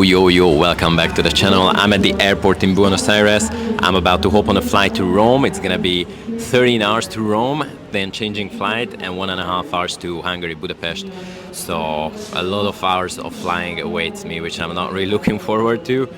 Yo, welcome back to the channel. I'm at the airport in Buenos Aires. I'm about to hop on a flight to Rome. It's gonna be 13 hours to Rome, then changing flight, and 1.5 hours to Hungary, Budapest. So a lot of hours of flying awaits me, which I'm not really looking forward to.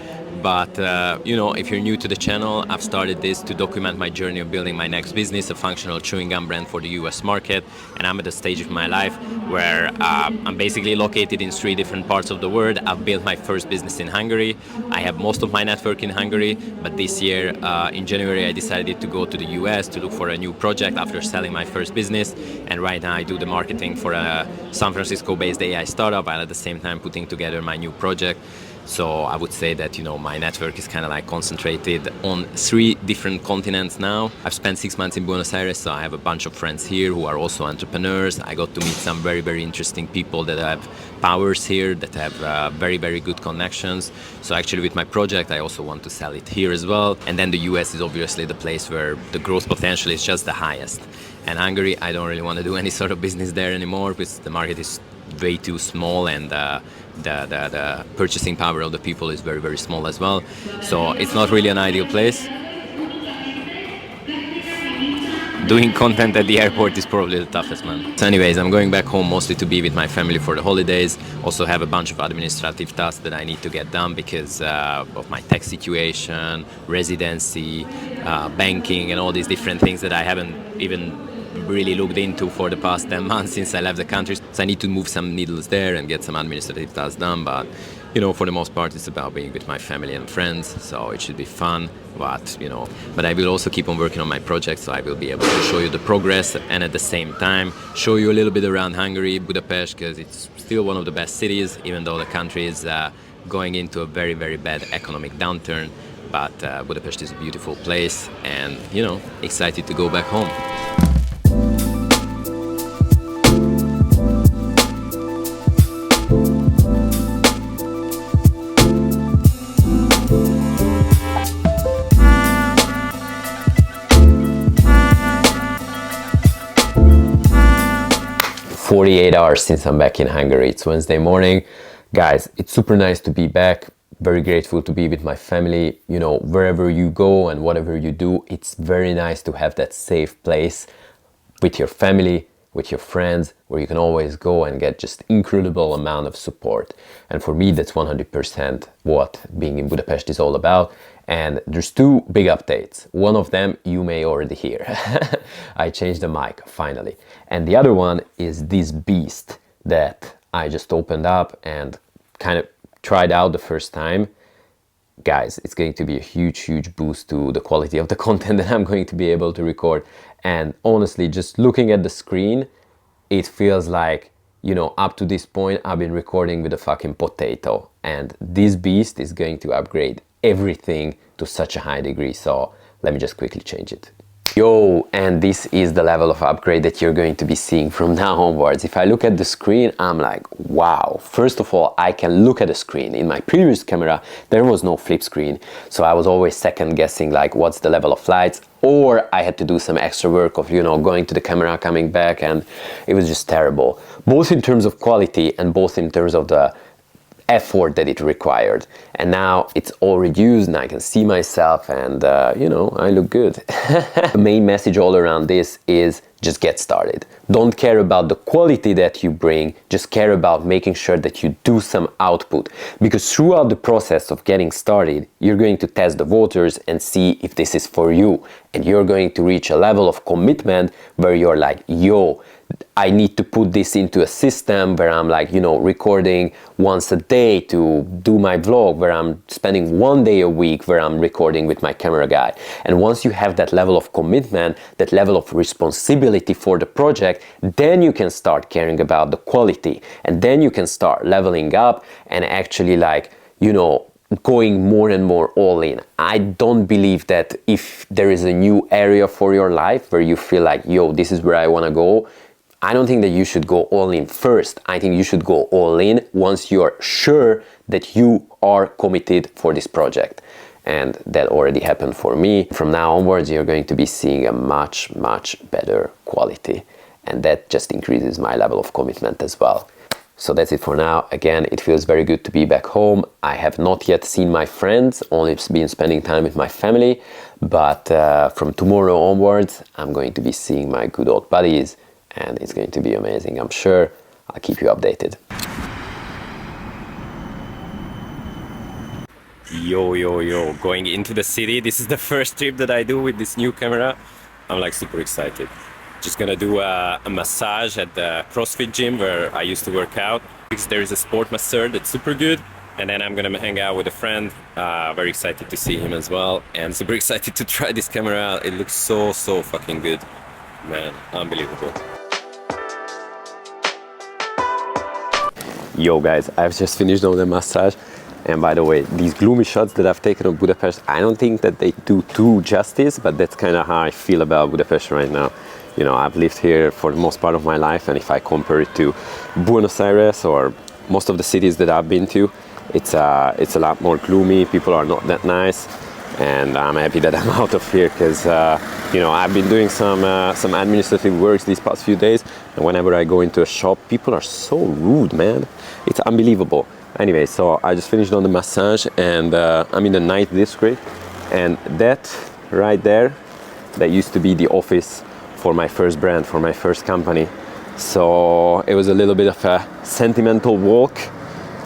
But if you're new to the channel, I've started this to document my journey of building my next business, a functional chewing gum brand for the US market. And I'm at a stage of my life where I'm basically located in 3 different parts of the world. I've built my first business in Hungary. I have most of my network in Hungary, but this year in January I decided to go to the US to look for a new project after selling my first business. And right now I do the marketing for a San Francisco-based AI startup, and at the same time putting together my new project. So I would say that, my network is kind of like concentrated on 3 different continents now. I've spent 6 months in Buenos Aires, so I have a bunch of friends here who are also entrepreneurs. I got to meet some very, very interesting people that have powers here, that have very, very good connections. So actually with my project, I also want to sell it here as well. And then the US is obviously the place where the growth potential is just the highest. And Hungary, I don't really want to do any sort of business there anymore because the market is way too small, and the purchasing power of the people is very, very small as well. So it's not really an ideal place. Doing content at the airport is probably the toughest, man. So anyways, I'm going back home mostly to be with my family for the holidays. Also have a bunch of administrative tasks that I need to get done because of my tax situation, residency, banking, and all these different things that I haven't even really looked into for the past 10 months since I left the country. So I need to move some needles there and get some administrative tasks done. But for the most part, it's about being with my family and friends, so it should be fun. But I will also keep on working on my project, so I will be able to show you the progress and at the same time show you a little bit around Hungary, Budapest, because it's still one of the best cities, even though the country is going into a very, very bad economic downturn. But Budapest is a beautiful place, and excited to go back home. 48 hours since I'm back in Hungary. It's Wednesday morning. Guys, it's super nice to be back. Very grateful to be with my family. Wherever you go and whatever you do, it's very nice to have that safe place with your family, with your friends, where you can always go and get just incredible amount of support. And for me, that's 100% what being in Budapest is all about. And there's 2 big updates. One of them you may already hear. I changed the mic finally. And the other one is this beast that I just opened up and kind of tried out the first time. Guys, it's going to be a huge boost to the quality of the content that I'm going to be able to record. And honestly, just looking at the screen, it feels like, up to this point, I've been recording with a fucking potato. And this beast is going to upgrade everything to such a high degree. So let me just quickly change it. Yo, and this is the level of upgrade that you're going to be seeing from now onwards. If I look at the screen, I'm like, wow. First of all, I can look at the screen. In my previous camera, there was no flip screen. So I was always second guessing, like, what's the level of lights? Or I had to do some extra work of, going to the camera, coming back, and it was just terrible. Both in terms of quality and both in terms of the effort that it required. And now it's all reduced and I can see myself, and I look good. The main message all around this is just get started. Don't care about the quality that you bring, just care about making sure that you do some output, because throughout the process of getting started, you're going to test the waters and see if this is for you, and you're going to reach a level of commitment where you're like, yo, I need to put this into a system where I'm like, recording once a day to do my vlog, where I'm spending 1 day a week where I'm recording with my camera guy. And once you have that level of commitment, that level of responsibility for the project, then you can start caring about the quality, and then you can start leveling up and actually going more and more all in. I don't believe that if there is a new area for your life where you feel like, yo, this is where I want to go, I don't think that you should go all in first. I think you should go all in once you are sure that you are committed for this project. And that already happened for me. From now onwards, you're going to be seeing a much better quality. And that just increases my level of commitment as well. So that's it for now. Again, it feels very good to be back home. I have not yet seen my friends, only been spending time with my family. But from tomorrow onwards, I'm going to be seeing my good old buddies, and it's going to be amazing, I'm sure. I'll keep you updated. Yo, going into the city. This is the first trip that I do with this new camera. I'm like super excited. Just gonna do a massage at the CrossFit gym where I used to work out. There is a sport masseur that's super good. And then I'm gonna hang out with a friend. Very excited to see him as well. And super excited to try this camera out. It looks so fucking good. Man, unbelievable. Yo guys, I've just finished on the massage. And by the way, these gloomy shots that I've taken of Budapest, I don't think that they do too justice, but that's kind of how I feel about Budapest right now. You know, I've lived here for the most part of my life, and if I compare it to Buenos Aires or most of the cities that I've been to, it's a lot more gloomy. People are not that nice, and I'm happy that I'm out of here because you know, I've been doing some administrative works these past few days, and whenever I go into a shop, people are so rude, man. It's unbelievable. Anyway, so I just finished on the massage, and I'm in the night district, and that right there, that used to be the office for my first brand, for my first company. So it was a little bit of a sentimental walk.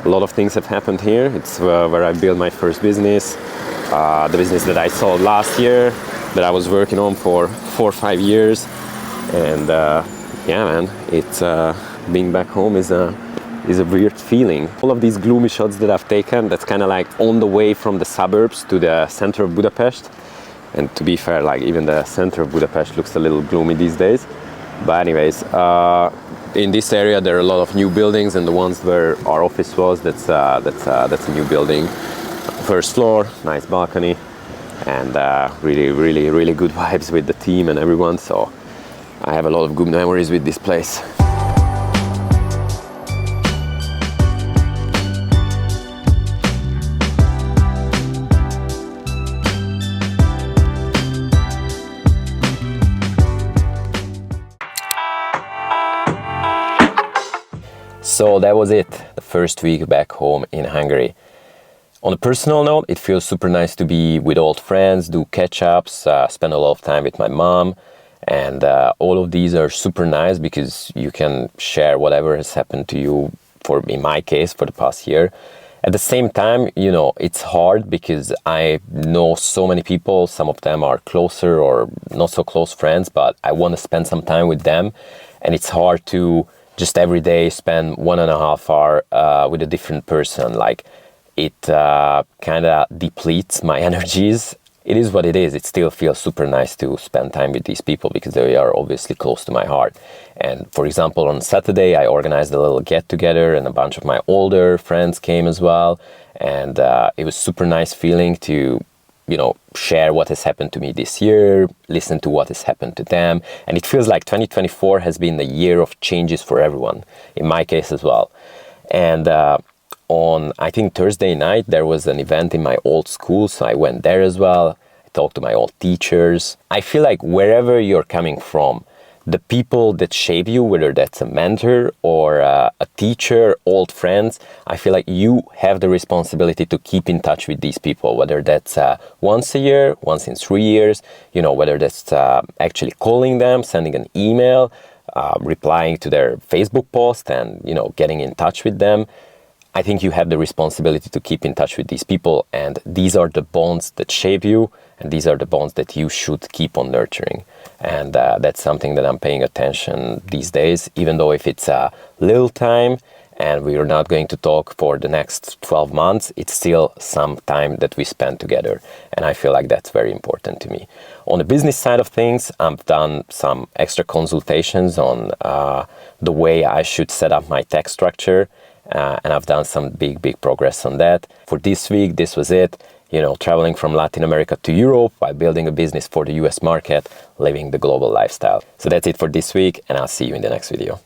A lot of things have happened here. It's where I built my first business, the business that I sold last year, that I was working on for 4 or 5 years. And yeah, man, it's being back home is a weird feeling. All of these gloomy shots that I've taken, that's kind of like on the way from the suburbs to the center of Budapest. And to be fair, like even the center of Budapest looks a little gloomy these days. But anyways, in this area there are a lot of new buildings, and the ones where our office was, that's a new building. First floor, nice balcony, and really good vibes with the team and everyone. So I have a lot of good memories with this place. So that was it, the first week back home in Hungary. On a personal note, it feels super nice to be with old friends, do catch-ups, spend a lot of time with my mom, and all of these are super nice because you can share whatever has happened to you, in my case, for the past year. At the same time, you know, it's hard because I know so many people. Some of them are closer or not so close friends, but I want to spend some time with them, and it's hard to just every day spend 1.5 hours with a different person. Like, it kind of depletes my energies. It is what it is. It still feels super nice to spend time with these people because they are obviously close to my heart. And for example, on Saturday, I organized a little get-together, and a bunch of my older friends came as well. And it was super nice feeling to, you know, share what has happened to me this year, listen to what has happened to them. And it feels like 2024 has been a year of changes for everyone, in my case as well. And on, I think, Thursday night, there was an event in my old school, so I went there as well. I talked to my old teachers. I feel like wherever you're coming from, the people that shape you, whether that's a mentor or a teacher, old friends, I feel like you have the responsibility to keep in touch with these people, whether that's once a year, once in 3 years, you know, whether that's actually calling them, sending an email, replying to their Facebook post, and, you know, getting in touch with them. I think you have the responsibility to keep in touch with these people, and these are the bonds that shape you, and these are the bonds that you should keep on nurturing. And that's something that I'm paying attention these days, even though if it's a little time and we are not going to talk for the next 12 months, it's still some time that we spend together. And I feel like that's very important to me. On the business side of things, I've done some extra consultations on the way I should set up my tax structure. And I've done some big progress on that. For this week, this was it. You know, traveling from Latin America to Europe while building a business for the US market, living the global lifestyle. So that's it for this week, and I'll see you in the next video.